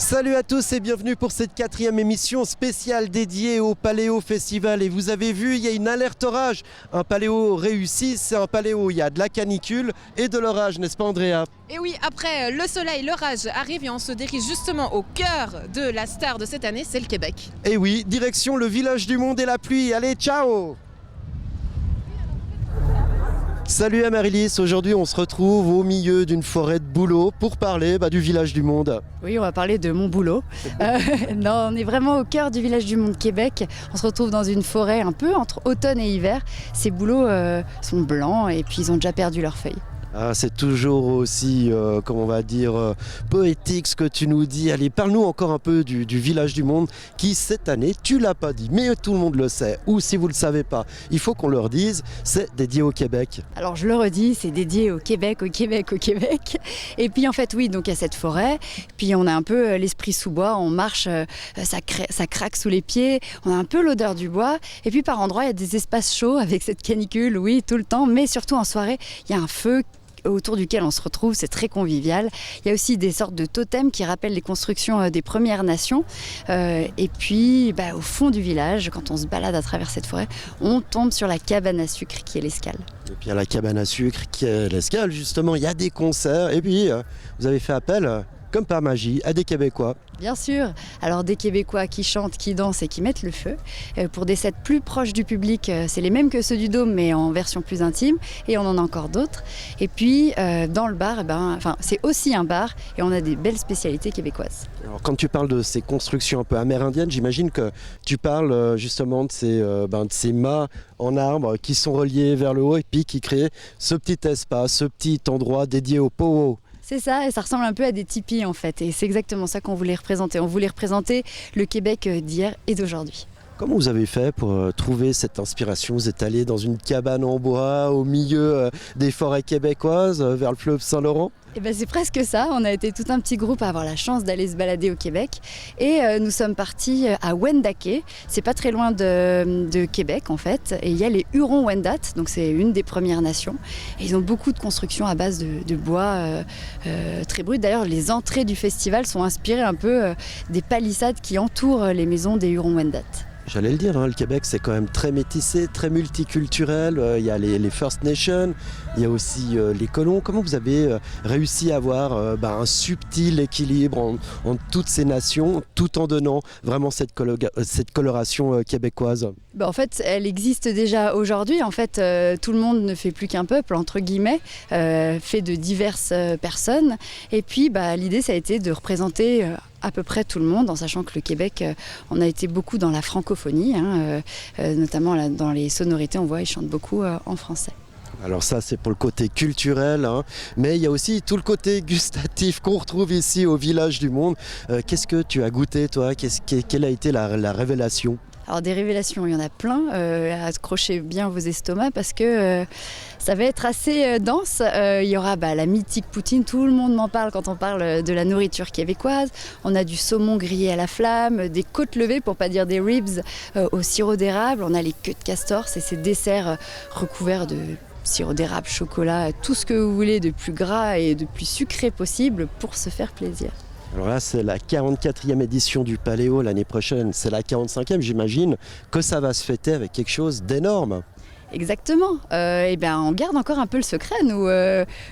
Salut à tous et bienvenue pour cette 4e émission spéciale dédiée au Paléo Festival. Et vous avez vu, il y a une alerte orage. Un paléo réussi, c'est un paléo où il y a de la canicule et de l'orage, n'est-ce pas Andrea? Et oui, après le soleil, l'orage arrive et on se dirige justement au cœur de la star de cette année, c'est le Québec. Et oui, direction le village du monde et la pluie. Allez, ciao! Salut Amaryllis, aujourd'hui on se retrouve au milieu d'une forêt de bouleaux pour parler du village du monde. Oui, on va parler de mon boulot. Non, on est vraiment au cœur du village du monde Québec. On se retrouve dans une forêt un peu entre automne et hiver. Ces bouleaux sont blancs et puis ils ont déjà perdu leurs feuilles. Ah, c'est toujours aussi, poétique ce que tu nous dis. Allez, parle-nous encore un peu du village du monde qui, cette année, tu l'as pas dit, mais tout le monde le sait. Ou si vous le savez pas, il faut qu'on leur dise, c'est dédié au Québec. Alors je le redis, c'est dédié au Québec, au Québec, au Québec. Et puis en fait, oui, donc il y a cette forêt. Puis on a un peu l'esprit sous bois, on marche, ça craque sous les pieds. On a un peu l'odeur du bois. Et puis par endroits, il y a des espaces chauds avec cette canicule, oui, tout le temps. Mais surtout en soirée, il y a un feu autour duquel on se retrouve, c'est très convivial. Il y a aussi des sortes de totems qui rappellent les constructions des Premières Nations. Et puis, au fond du village, quand on se balade à travers cette forêt, on tombe sur la cabane à sucre qui est l'Escale. Et puis à la cabane à sucre qui est l'Escale, justement, il y a des concerts. Et puis, vous avez fait appel, comme par magie, à des Québécois. Bien sûr, alors des Québécois qui chantent, qui dansent et qui mettent le feu. Pour des sets plus proches du public, c'est les mêmes que ceux du Dôme mais en version plus intime et on en a encore d'autres. Et puis dans le bar, c'est aussi un bar et on a des belles spécialités québécoises. Alors quand tu parles de ces constructions un peu amérindiennes, j'imagine que tu parles justement de ces mâts en arbre qui sont reliés vers le haut et puis qui créent ce petit espace, ce petit endroit dédié au powo. C'est ça, et ça ressemble un peu à des tipis en fait, et c'est exactement ça qu'on voulait représenter. On voulait représenter le Québec d'hier et d'aujourd'hui. Comment vous avez fait pour trouver cette inspiration? Vous êtes allé dans une cabane en bois au milieu des forêts québécoises vers le fleuve Saint-Laurent? C'est presque ça, on a été tout un petit groupe à avoir la chance d'aller se balader au Québec et nous sommes partis à Wendake, c'est pas très loin de Québec en fait, et il y a les Hurons-Wendat, donc c'est une des Premières Nations et ils ont beaucoup de constructions à base de bois très brut. D'ailleurs les entrées du festival sont inspirées un peu des palissades qui entourent les maisons des Hurons-Wendat. J'allais le dire, le Québec c'est quand même très métissé, très multiculturel, il y a les First Nations, il y a aussi les colons. Comment vous avez réussi à avoir un subtil équilibre entre toutes ces nations tout en donnant vraiment cette coloration québécoise? En fait, elle existe déjà aujourd'hui. En fait, tout le monde ne fait plus qu'un peuple, entre guillemets, fait de diverses personnes. Et puis, l'idée, ça a été de représenter à peu près tout le monde, en sachant que le Québec, on a été beaucoup dans la francophonie, notamment là, dans les sonorités, on voit, ils chantent beaucoup en français. Alors ça c'est pour le côté culturel, mais il y a aussi tout le côté gustatif qu'on retrouve ici au village du monde. Qu'est-ce que tu as goûté toi? Quelle a été la révélation? Alors des révélations, il y en a plein, accrochez bien vos estomacs parce que ça va être assez dense. Il y aura la mythique poutine, tout le monde m'en parle quand on parle de la nourriture québécoise. On a du saumon grillé à la flamme, des côtes levées pour pas dire des ribs au sirop d'érable. On a les queues de castor, c'est ces desserts recouverts de sirop d'érable, chocolat, tout ce que vous voulez de plus gras et de plus sucré possible pour se faire plaisir. Alors là, c'est la 44e édition du Paléo. L'année prochaine, c'est la 45e. J'imagine que ça va se fêter avec quelque chose d'énorme. Exactement. On garde encore un peu le secret. Nous,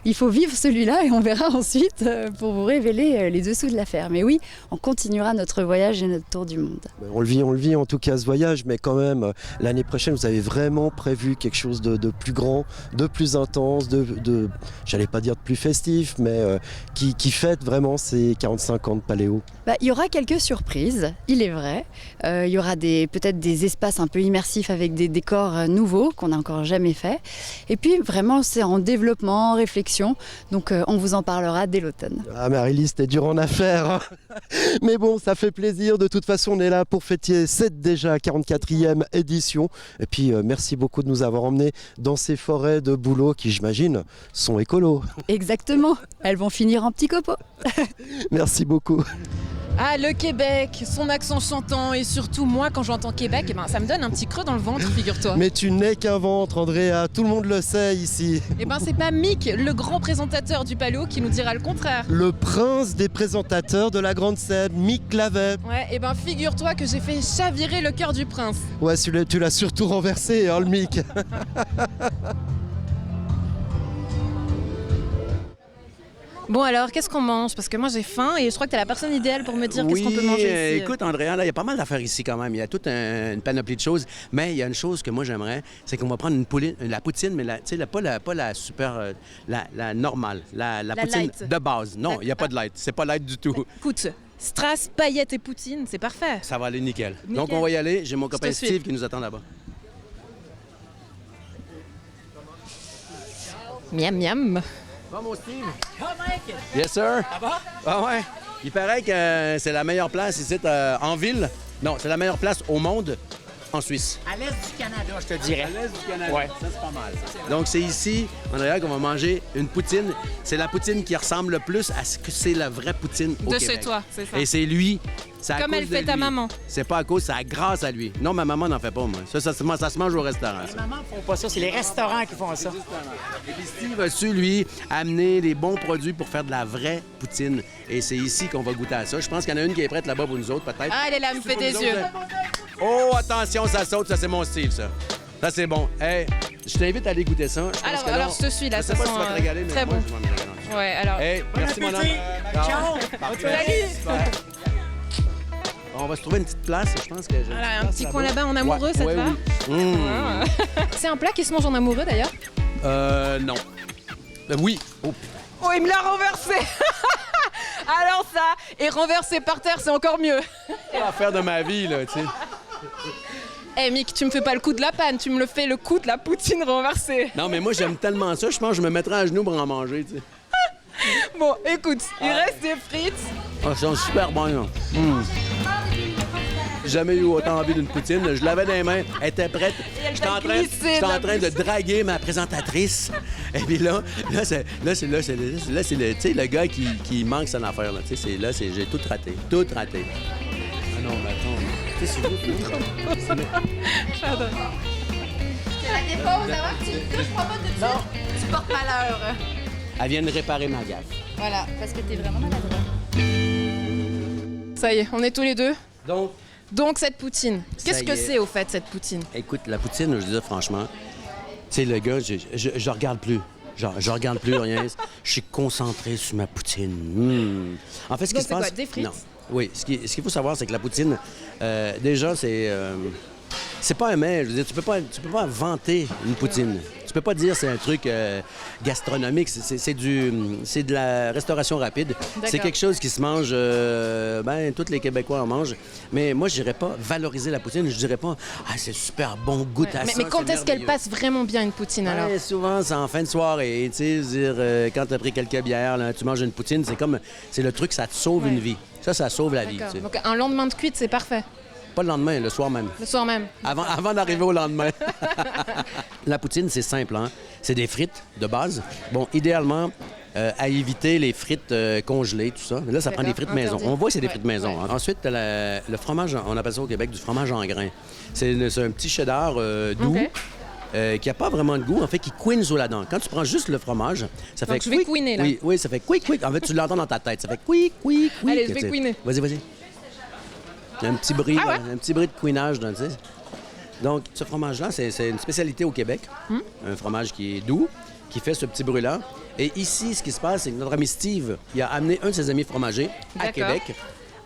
il faut vivre celui-là et on verra ensuite pour vous révéler les dessous de l'affaire. Mais oui, on continuera notre voyage et notre tour du monde. On le vit en tout cas ce voyage, mais quand même, l'année prochaine, vous avez vraiment prévu quelque chose de plus grand, de plus intense, j'allais pas dire de plus festif, mais qui fête vraiment ces 45 ans de Paléo. Il y aura quelques surprises, il est vrai. Il y aura peut-être des espaces un peu immersifs avec des décors nouveaux qu'on n'a encore jamais fait. Et puis vraiment, c'est en développement, en réflexion. Donc on vous en parlera dès l'automne. Ah Amaryllis, t'es dur en affaires. Mais bon, ça fait plaisir. De toute façon, on est là pour fêter cette déjà 44e édition. Et puis merci beaucoup de nous avoir emmenés dans ces forêts de bouleaux qui, j'imagine, sont écolos. Exactement. Elles vont finir en petits copeaux. Merci beaucoup. Ah, le Québec, son accent chantant et surtout moi quand j'entends Québec, eh ben, ça me donne un petit creux dans le ventre, figure-toi. Mais tu n'es qu'un ventre, Andrea, tout le monde le sait ici. Eh ben c'est pas Mick, le grand présentateur du Paléo, qui nous dira le contraire. Le prince des présentateurs de la grande scène, Mick Clavet. Ouais, eh ben figure-toi que j'ai fait chavirer le cœur du prince. Ouais, tu l'as surtout renversé, hein, le Mick. Bon alors, qu'est-ce qu'on mange? Parce que moi j'ai faim et je crois que t'es la personne idéale pour me dire qu'est-ce qu'on peut manger ici. Écoute, Andréa, là, il y a pas mal d'affaires ici quand même. Il y a toute une panoplie de choses. Mais il y a une chose que moi j'aimerais, c'est qu'on va prendre la poutine, mais pas la super, la normale, la poutine light. de base. Non, il n'y a pas de light. C'est pas light du tout. Écoute, strass, paillettes et poutine, c'est parfait. Ça va aller nickel. Nickel. Donc on va y aller. J'ai mon copain te suis. Steve qui nous attend là-bas. Miam miam. Bon, mon Steve. Yes, sir. Ça va? Ah ouais. Il paraît que c'est la meilleure place ici en ville. Non, c'est la meilleure place au monde en Suisse. À l'est du Canada, je te dirais. À l'est du Canada. Ouais. Ça, c'est pas mal. Donc, c'est ici, Andrea, qu'on va manger une poutine. C'est la poutine qui ressemble le plus à ce que c'est la vraie poutine au De Québec. chez toi, c'est ça. Et c'est lui. C'est à Comme cause elle de fait ta lui. maman. C'est pas à cause, c'est grâce à lui. Non, ma maman n'en fait pas, moi. Ça se mange au restaurant. Les ça. mamans font pas ça, c'est les restaurants qui font ça. Et puis Steve a su, lui, amener des bons produits pour faire de la vraie poutine. Et c'est ici qu'on va goûter à ça. Je pense qu'il y en a une qui est prête là-bas pour nous autres, peut-être. Ah, elle est là, elle me fait Pour des nous yeux. autres. Oh, attention, ça saute. Ça, c'est mon style, ça. Ça, c'est bon. Hey, je t'invite à aller goûter ça. Je pense que là, Alors, je te suis, là, Je sais ça pas sent, si tu vas te régaler, mais très moi, bon. je vais me régaler. Ouais, alors... Hey, merci, mon homme. appétit. Ciao. Parfait. Super. On va se trouver une petite place, je pense que j'ai. Voilà, une un place petit coin là-bas en amoureux, Ouais, ça te ouais, va? oui. Mmh. Ah. C'est un plat qui se mange en amoureux, d'ailleurs? Non. Oui. Oh, Oh, il me l'a renversé. Alors ça, et renversé par terre, c'est encore mieux. c'est l'affaire de ma vie, là, tu sais. Eh Mick, tu me fais pas le coup de la panne, tu me le fais le coup de la poutine renversée. Non, mais moi, j'aime tellement ça, je pense que je me mettrais à genoux pour en manger, tu sais. Bon, écoute, il reste des frites. Ah, c'est super bon, là. J'ai jamais eu autant envie d'une poutine. Je l'avais dans les mains, elle était prête. elle J'étais t'a en train, glissé j'étais de en la train de bouche. draguer ma présentatrice. Et puis là, c'est le, tu sais, le gars qui manque son affaire, là. Tu sais, j'ai tout raté. Tout raté. Ah non, mais attends. Tu sais, c'est vous, J'adore. La dépose avant que tu le touches, prends pas tout de suite. Tu portes malheur. Elle vient de réparer ma gaffe. Voilà, parce que t'es vraiment maladroit. Ça y est, on est tous les deux. Donc, Cette poutine, qu'est-ce y que est. c'est au fait, cette poutine? écoute, la poutine, je dis franchement, tu sais, le gars, je regarde plus. Je regarde plus rien. Je suis concentré sur ma poutine. En fait, ce Donc qui se c'est passe... quoi, des frites? Non. Oui, ce qu'il faut savoir, c'est que la poutine, déjà, c'est pas un mets. Je veux dire, tu peux pas vanter une poutine. Tu peux pas dire c'est un truc gastronomique. C'est de la restauration rapide. C'est D'accord. quelque chose qui se mange. Tous les Québécois en mangent. Mais moi, je dirais pas valoriser la poutine. Je dirais pas c'est super bon, goûte à ça. Mais quand c'est est-ce qu'elle merveilleux. passe vraiment bien une poutine alors? Ouais, souvent, c'est en fin de soirée. Tu sais, dire, quand tu as pris quelques bières, là, tu manges une poutine, c'est le truc, ça te sauve Ouais. une vie. Ça sauve la vie. D'accord. Tu sais. Donc un lendemain de cuite, c'est parfait. Pas le lendemain, le soir même. Le soir même. Avant d'arriver au lendemain. La poutine, c'est simple, hein? C'est des frites de base. Bon, idéalement, à éviter les frites congelées, tout ça. Mais là, ça prend des frites D'accord, maison. interdit. On voit que c'est des Ouais, frites maison. ouais. Hein. Ensuite, t'as le fromage, on appelle ça au Québec du fromage en grains. C'est un petit cheddar doux. OK. Qui n'a pas vraiment de goût, en fait, qui couine sous la dent. Quand tu prends juste le fromage, ça fait... Donc, je vais quick. couiner, là. Oui, ça fait quick. En fait, tu l'entends dans ta tête. Ça fait quick. Allez, je vais tu sais. couiner. Vas-y. Il y a un petit bruit, Ah ouais? là, un petit bruit de couinage, là, tu sais. Donc, ce fromage-là, c'est une spécialité au Québec. Un fromage qui est doux, qui fait ce petit bruit-là. Et ici, ce qui se passe, c'est que notre ami Steve, il a amené un de ses amis fromagers à D'accord. Québec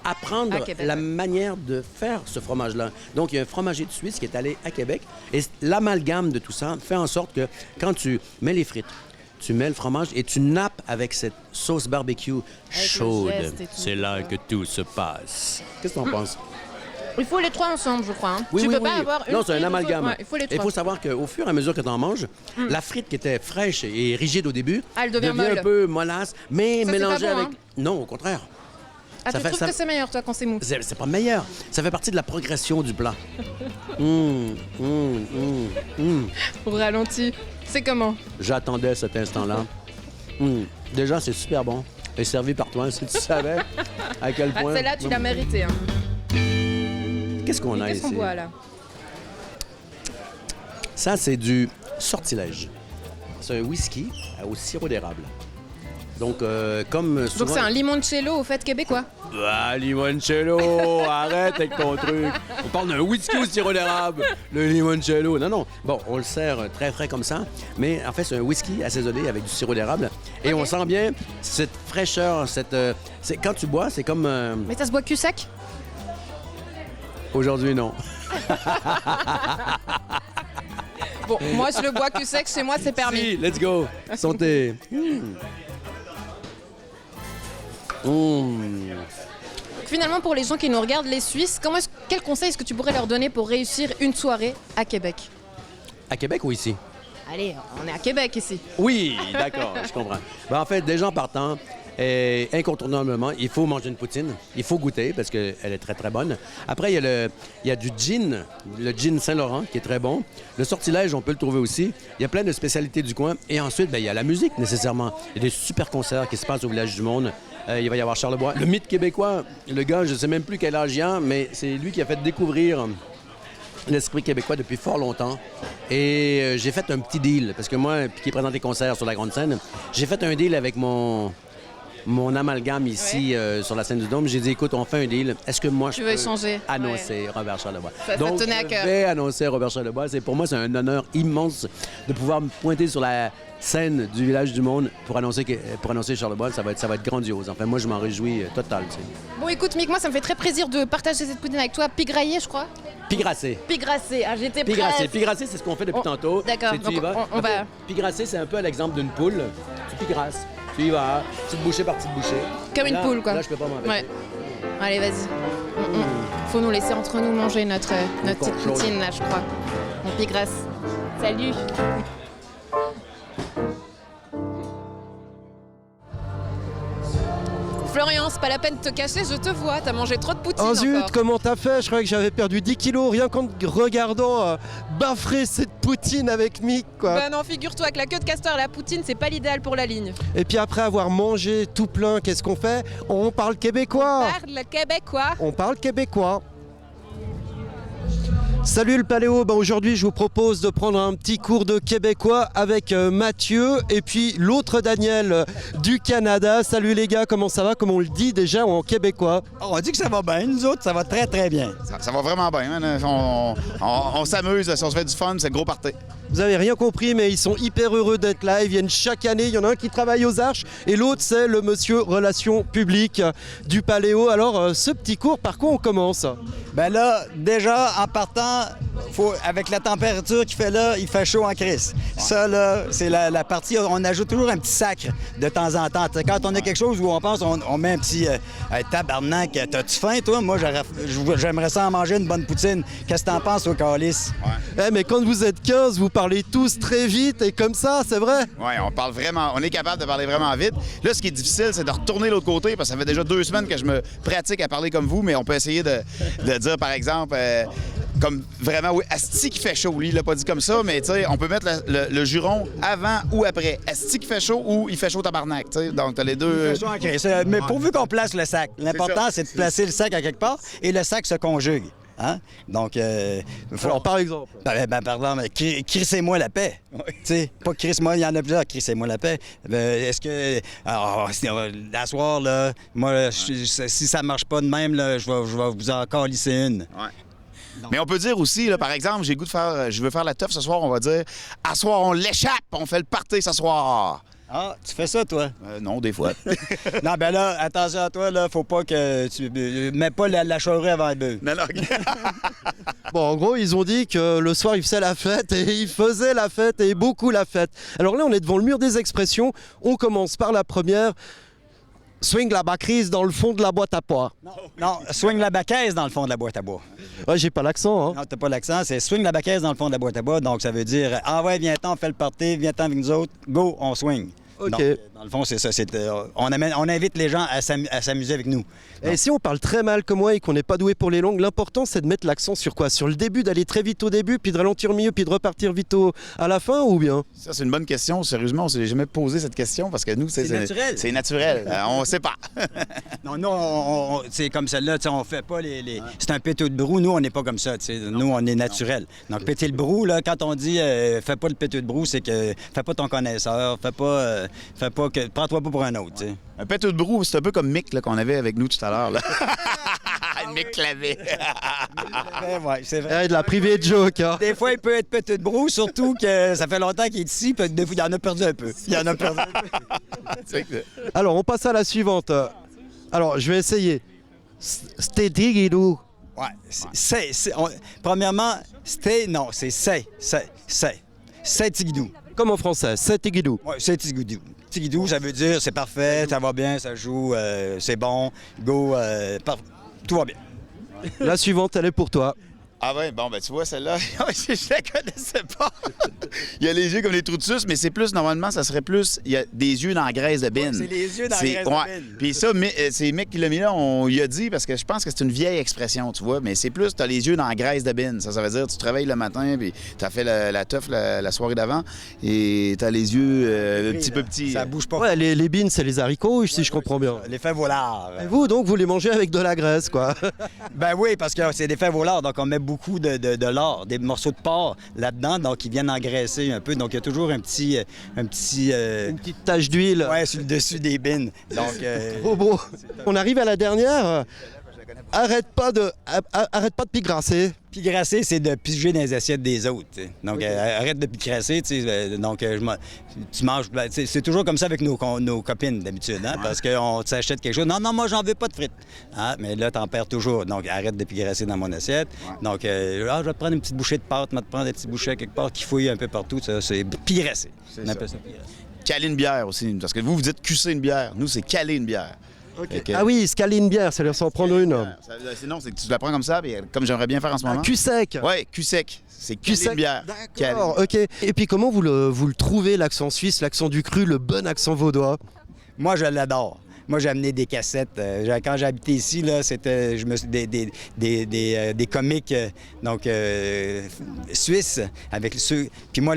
apprendre À Québec, la ouais. manière de faire ce fromage-là. Donc, il y a un fromager de Suisse qui est allé à Québec. Et l'amalgame de tout ça fait en sorte que quand tu mets les frites, tu mets le fromage et tu nappes avec cette sauce barbecue chaude. geste et tout. C'est là que tout se passe. Qu'est-ce que t'en penses? Il faut les trois ensemble, je crois. Hein. Tu peux pas avoir une Non, c'est un frite ou amalgame. ouais, il faut les Il trois. faut savoir qu'au fur et à mesure que tu en manges, la frite qui était fraîche et rigide au début Ah, elle devient molle. un peu mollasse, mais Ça, c'est mélangée pas bon, avec... hein? Non, au contraire. Ah, ça tu fait- trouves ça- que c'est meilleur, toi, quand c'est mou? C'est pas meilleur. Ça fait partie de la progression du plat. Au ralenti. C'est comment? J'attendais cet instant-là. Déjà, c'est super bon. est servi par toi, si tu savais à quel Ah, point. celle-là, tu l'as méritée. Hein. Qu'est-ce qu'on a Qu'est-ce qu'on ici? boit là? Ça, c'est du sortilège. C'est un whisky au sirop d'érable. Donc, comme souvent... Donc c'est un limoncello au fait québécois. Ah, limoncello, arrête avec ton truc. On parle d'un whisky au sirop d'érable, le limoncello. Non, non. Bon, on le sert très frais comme ça, mais en fait, c'est un whisky assaisonné avec du sirop d'érable. Et on sent bien cette fraîcheur, quand tu bois, c'est comme... Mais ça se boit cul sec? Aujourd'hui, non. Bon, moi je le bois cul sec, chez moi c'est permis. Si, let's go. Santé. Finalement, pour les gens qui nous regardent, les Suisses, quel conseil est-ce que tu pourrais leur donner pour réussir une soirée à Québec? À Québec ou ici? Allez, on est à Québec ici. Oui, d'accord, je comprends. Ben, en fait, déjà en partant, incontournablement, il faut manger une poutine. Il faut goûter parce qu'elle est très, très bonne. Après, il y a du gin, le gin Saint-Laurent qui est très bon. Le sortilège, on peut le trouver aussi. Il y a plein de spécialités du coin. Et ensuite, ben, il y a la musique nécessairement. Il y a des super concerts qui se passent au Village du Monde. Il va y avoir Charlebois. Le mythe québécois, le gars, je ne sais même plus quel âge il a, mais c'est lui qui a fait découvrir l'esprit québécois depuis fort longtemps. Et j'ai fait un petit deal, parce que moi, qui présente des concerts sur la grande scène, j'ai fait un deal avec mon amalgame ici sur la scène du Dôme. J'ai dit, écoute, on fait un deal. Est-ce que moi, je veux échanger? annoncer Robert Charlebois? Ça Donc, tenait à cœur. je vais annoncer Robert Charlebois. Pour moi, c'est un honneur immense de pouvoir me pointer sur la scène du Village du Monde pour annoncer Charlebois. Ça va être grandiose. Enfin, moi, je m'en réjouis total. Tu sais. Bon, écoute, Mick, moi ça me fait très plaisir de partager cette poutine avec toi. Pigraillé, je crois. Pigrassé. Pigrassé, ah, j'étais Pigrassé. prête. Pigrassé, c'est ce qu'on fait depuis tantôt. D'accord, C'est tu y donc vas. on va- Pigrassé, c'est un peu à l'exemple d'une poule. Tu pigrasses. Tu y vas, petite bouchée par petite bouchée. Comme une Là- poule, quoi. Là, je peux pas m'en Ouais. Allez, vas-y. Faut nous laisser entre nous manger notre petite Encore chaud. poutine, là, je crois. On pigrasse. Salut. Florian, c'est pas la peine de te cacher, je te vois, t'as mangé trop de poutine Oh zut, encore. comment t'as fait? Je croyais que j'avais perdu 10 kilos rien qu'en regardant baffrer cette poutine avec Mick, quoi. Bah non, figure-toi que la queue de castor et la poutine, c'est pas l'idéal pour la ligne. Et puis après avoir mangé tout plein, qu'est-ce qu'on fait? On parle québécois. Parle québécois. On parle québécois. Salut le Paléo, aujourd'hui je vous propose de prendre un petit cours de québécois avec Mathieu et puis l'autre Daniel du Canada. Salut les gars, comment ça va? Comment on le dit déjà en québécois? On dit que ça va bien, nous autres, ça va très très bien. Ça va vraiment bien. Hein? On s'amuse, si on se fait du fun, c'est le gros party. Vous avez rien compris, mais ils sont hyper heureux d'être là. Ils viennent chaque année. Il y en a un qui travaille aux Arches et l'autre, c'est le monsieur Relations publiques du Paléo. Alors, ce petit cours, par quoi on commence? Ben là, déjà, en partant, avec la température qu'il fait là, il fait chaud en crise. Ça, là, c'est la partie, on ajoute toujours un petit sacre de temps en temps. T'sais, quand on a quelque chose où on pense, on met un petit tabarnak. T'as-tu faim, toi? Moi, j'aimerais ça en manger une bonne poutine. Qu'est-ce que t'en penses, au calice? Eh, mais quand vous êtes 15, vous parlez tous très vite et comme ça, c'est vrai? Oui, on est capable de parler vraiment vite. Là, ce qui est difficile, c'est de retourner de l'autre côté, parce que ça fait déjà 2 semaines que je me pratique à parler comme vous, mais on peut essayer de dire, par exemple, comme vraiment, oui, asti qui fait chaud. Lui, il l'a pas dit comme ça, mais tu sais, on peut mettre le juron avant ou après. Asti qui fait chaud ou il fait chaud tabarnak, tu sais. Donc, t'as les deux. Il fait chaud en crise. Mais pourvu qu'on place le sac. L'important, c'est de placer le sac à quelque part et le sac se conjugue. Hein? Donc, Alors, par exemple? Pardon, mais crissez-moi la paix. Tu sais, pas crisse-moi, il y en a plusieurs, crissez-moi la paix. Est-ce que, la soir, là, moi, si ça marche pas de même, là, je vais vous en calisser une. Ouais. Mais on peut dire aussi, là, par exemple, je veux faire la teuf ce soir, on va dire, à soir, on l'échappe, on fait le party ce soir. Ah, tu fais ça, toi? Non, des fois. Non, ben là, attention à toi, là, faut pas que tu mets pas la charrue avant le bœuf. Non, non. Bon, en gros, ils ont dit que le soir, ils faisaient la fête et ils faisaient la fête et beaucoup la fête. Alors là, on est devant le mur des expressions. On commence par la première. Swing la bacrise dans le fond de la boîte à pois. Non, swing la baquaise dans le fond de la boîte à bois. Ouais, j'ai pas l'accent, hein. Non, t'as pas l'accent, c'est swing la baquaise dans le fond de la boîte à bois, donc ça veut dire, ah ouais, viens-t'en, on fait le party, viens-t'en avec nous autres, go, on swing. Ok. Donc, dans le fond, c'est ça. On invite les gens à s'amuser avec nous. Et si on parle très mal comme moi et qu'on n'est pas doué pour les langues, l'important c'est de mettre l'accent sur quoi? Sur le début, d'aller très vite au début, puis de ralentir au milieu, puis de repartir vite à la fin, ou bien? Ça, c'est une bonne question. Sérieusement, on ne s'est jamais posé cette question parce que nous, c'est naturel. C'est naturel. On ne sait pas. Non, nous, c'est comme celle-là, on fait pas les... C'est un péteux de brou, nous, on n'est pas comme ça, nous, on est naturel. Donc, péter le brou, là, quand on dit fais pas le péteux de brou, c'est que fais pas ton connaisseur, prends-toi pas pour un autre, t'sais. Un péteux de brou, c'est un peu comme Mick là, qu'on avait avec nous tout à l'heure. Là. Mick Clavé. Ouais, c'est vrai. De la privée de joke, hein. Des fois, il peut être péteux de brou, surtout que ça fait longtemps qu'il est ici, puis des fois, il en a perdu un peu. Alors, on passe à la suivante. Alors, je vais essayer. Stédigidou. Ouais, premièrement, c'est tigidou. Comme en français, c'est Tigidou. Oui, c'est tigidou. Tigidou, ça veut dire c'est parfait, ça va bien, ça joue, c'est bon, go, tout va bien. La suivante, elle est pour toi. Ah ouais, bon, ben tu vois, celle-là, je la connaissais pas. Il y a les yeux comme des trous de suce, mais c'est plus, normalement, ça serait plus, il y a des yeux dans la graisse de bine. C'est les yeux dans la graisse de bine. Puis ça, c'est Mick qui l'a mis là, on lui a dit, parce que je pense que c'est une vieille expression, tu vois, mais c'est plus, t'as les yeux dans la graisse de bine. Ça veut dire, tu travailles le matin, puis t'as fait la teuf la soirée d'avant, et t'as les yeux un petit peu petits. Ça bouge pas. Ouais, les beans, c'est les haricots, si je comprends bien. Les fèves volards. Et vous, donc, vous les mangez avec de la graisse, quoi. Ben oui, parce que c'est des fèves volards, donc on met beaucoup de lard, des morceaux de porc là-dedans, donc ils viennent engraisser un peu. Donc il y a toujours une petite tache d'huile. Ouais, sur le dessus des bines. Donc, Trop beau. On arrive à la dernière. Arrête pas de pigrasser. Pigrasser, c'est de piger dans les assiettes des autres. T'sais. Donc, arrête de pigrasser. Tu manges. C'est toujours comme ça avec nos copines d'habitude, hein, parce qu'on s'achète quelque chose. Non, moi, j'en veux pas de frites. Ah, mais là, t'en perds toujours. Donc, arrête de pigrasser dans mon assiette. Donc, je vais te prendre une petite bouchée de pâte, je vais te prendre des petits bouchées quelque part qui fouillent un peu partout. Ça, c'est pigrasser. On appelle ça pigrasser. Caler une bière aussi, parce que vous dites cusser une bière. Nous, c'est caler une bière. Okay. Ah oui, scaler une bière, ça veut dire s'en prendre une. Sinon, c'est que tu la prends comme ça, puis comme j'aimerais bien faire en ce moment. Cul sec. Oui, cul sec. C'est caler une bière. D'accord, ok. Et puis comment vous le trouvez, l'accent suisse, l'accent du cru, le bon accent vaudois? Moi, je l'adore. Moi, j'ai amené des cassettes. Quand j'ai habité ici, là, c'était des comiques suisses avec ceux. Puis moi,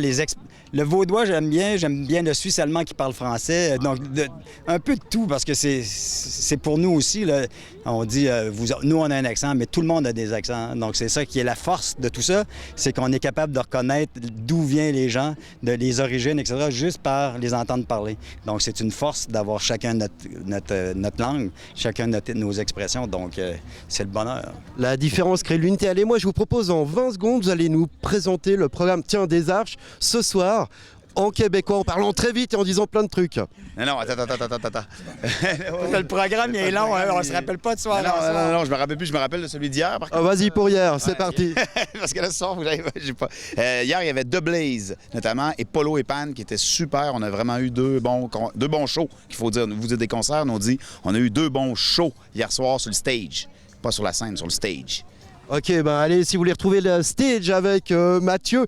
le vaudois, j'aime bien le suisse allemand qui parle français. Donc, un peu de tout, parce que c'est pour nous aussi. Là, on dit, nous, on a un accent, mais tout le monde a des accents. Donc, c'est ça qui est la force de tout ça, c'est qu'on est capable de reconnaître d'où viennent les gens, les origines, etc., juste par les entendre parler. Donc, c'est une force d'avoir chacun notre langue, chacun nos expressions. Donc, c'est le bonheur. La différence crée l'unité. Allez, moi, je vous propose en 20 secondes, vous allez nous présenter le programme Tiens des Arches ce soir en québécois, en parlant très vite et en disant plein de trucs. Non, attends. Le programme il est long, hein, on se rappelle pas de soir. Non, je me rappelle plus, je me rappelle de celui d'hier. Vas-y pour hier, c'est parti. Parce que là, ce soir, j'ai pas. Hier, il y avait The Blaze, notamment, et Polo et Pan, qui étaient super. On a vraiment eu deux bons shows, qu'il faut dire. Vous dites des concerts, nous on dit, on a eu 2 bons shows hier soir sur le stage. Pas sur la scène, sur le stage. Ok, allez, si vous voulez retrouver le stage avec Mathieu,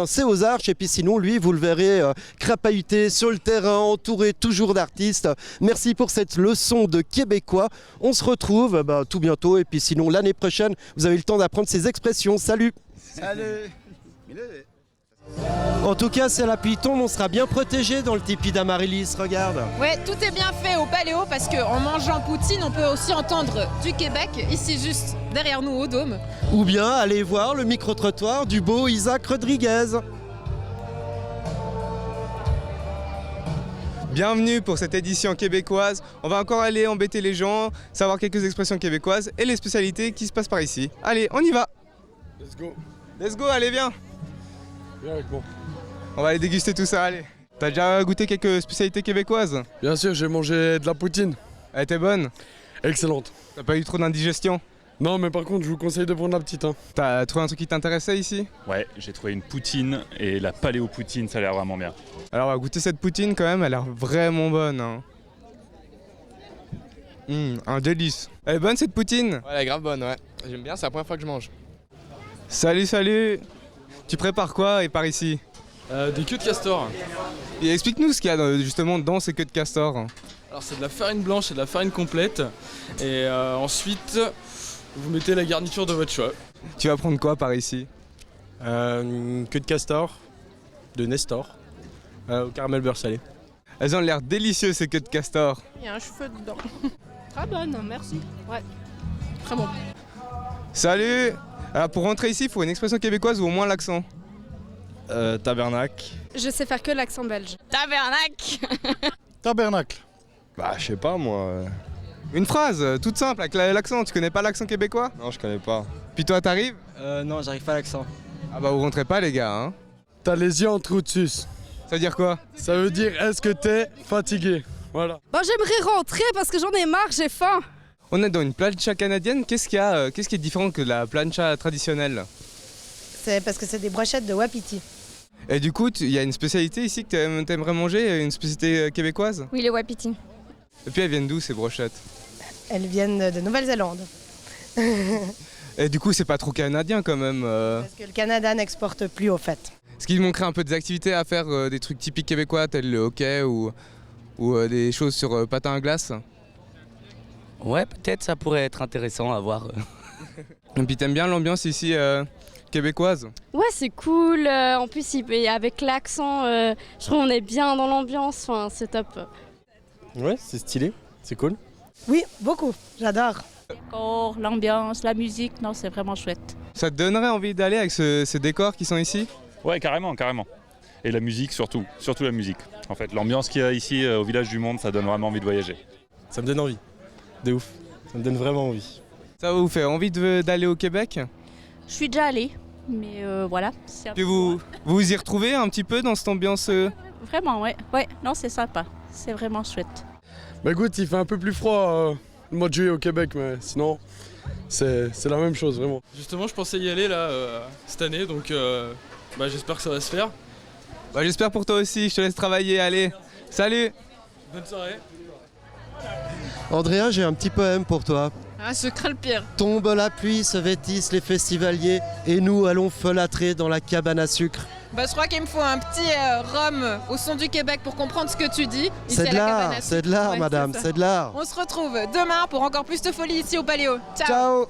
c'est aux Arches. Et puis sinon, lui, vous le verrez crapahuter sur le terrain, entouré toujours d'artistes. Merci pour cette leçon de québécois. On se retrouve tout bientôt. Et puis sinon, l'année prochaine, vous avez le temps d'apprendre ces expressions. Salut. En tout cas, si la pluie tombe, on sera bien protégé dans le tipi d'Amaryllis, regarde. Ouais, tout est bien fait au Paléo parce qu'en mangeant poutine, on peut aussi entendre du Québec, ici juste derrière nous au Dôme. Ou bien aller voir le micro-trottoir du beau Isaac Rodriguez. Bienvenue pour cette édition québécoise. On va encore aller embêter les gens, savoir quelques expressions québécoises et les spécialités qui se passent par ici. Allez, on y va. Let's go. Let's go, allez, viens. Viens avec moi. On va aller déguster tout ça, allez. T'as déjà goûté quelques spécialités québécoises? Bien sûr, j'ai mangé de la poutine. Elle était bonne? Excellente. T'as pas eu trop d'indigestion? Non, mais par contre, je vous conseille de prendre la petite. Hein. T'as trouvé un truc qui t'intéressait ici? Ouais, j'ai trouvé une poutine et la paléo-poutine, ça a l'air vraiment bien. Alors on va goûter cette poutine quand même, elle a l'air vraiment bonne. Hein. Un délice. Elle est bonne cette poutine? Ouais, elle est grave bonne, ouais. J'aime bien, c'est la première fois que je mange. Salut. Tu prépares quoi et par ici? Des queues de castor. Et explique-nous ce qu'il y a justement dans ces queues de castor. Alors c'est de la farine blanche et de la farine complète. Et ensuite, vous mettez la garniture de votre choix. Tu vas prendre quoi par ici? Une queue de castor, de Nestor, au caramel beurre salé. Elles ont l'air délicieuses ces queues de castor. Il y a un cheveu dedans. Très bonne, merci. Ouais, très bon. Salut! Alors pour rentrer ici, il faut une expression québécoise ou au moins l'accent. Tabernacle. Je sais faire que l'accent belge. Tabernacle. Tabernacle. Bah, je sais pas moi. Une phrase toute simple avec l'accent. Tu connais pas l'accent québécois? Non, je connais pas. Puis toi, t'arrives? Non, j'arrive pas à l'accent. Ah bah vous rentrez pas les gars, hein? T'as les yeux entre dessus. Ça veut dire quoi? Ça veut dire est-ce que t'es fatigué? Voilà. Bon, j'aimerais rentrer parce que j'en ai marre, j'ai faim. On est dans une plancha canadienne. Qu'est-ce qui est différent que la plancha traditionnelle? C'est parce que c'est des brochettes de wapiti. Et du coup, il y a une spécialité ici que t'aimerais manger, une spécialité québécoise? Oui, les wapiti. Et puis elles viennent d'où ces brochettes? Elles viennent de Nouvelle-Zélande. Et du coup, c'est pas trop canadien quand même. Parce que le Canada n'exporte plus au fait. Est-ce qu'il manquerait un peu des activités à faire, des trucs typiques québécois, tels le hockey ou des choses sur patin à glace? Ouais, peut-être ça pourrait être intéressant à voir. Et puis t'aimes bien l'ambiance ici québécoise? Ouais, c'est cool. En plus, avec l'accent, je trouve qu'on est bien dans l'ambiance. Enfin, c'est top. Ouais, c'est stylé, c'est cool. Oui, beaucoup. J'adore. L'ambiance, la musique, non, c'est vraiment chouette. Ça te donnerait envie d'aller avec ces décors qui sont ici? Ouais, carrément, carrément. Et la musique surtout la musique. En fait, l'ambiance qu'il y a ici au Village du Monde, ça donne vraiment envie de voyager. Ça me donne envie. De ouf. Ça me donne vraiment envie. Ça vous fait envie d'aller au Québec? Je suis déjà allée, mais voilà. Puis vous y retrouvez un petit peu dans cette ambiance Vraiment, ouais. Ouais, non, c'est sympa. C'est vraiment chouette. Bah écoute, il fait un peu plus froid le mois de juillet au Québec, mais sinon, c'est la même chose, vraiment. Justement, je pensais y aller là cette année, donc j'espère que ça va se faire. Bah j'espère pour toi aussi, je te laisse travailler, allez. Salut! Bonne soirée. Andrea, j'ai un petit poème pour toi. Ah, je crains le pire. Tombe la pluie, se vêtissent les festivaliers, et nous allons folâtrer dans la cabane à sucre. Bah, je crois qu'il me faut un petit rhum au son du Québec pour comprendre ce que tu dis. C'est de l'art, madame, Ouais, c'est de l'art. On se retrouve demain pour encore plus de folie ici au Paléo. Ciao. Ciao.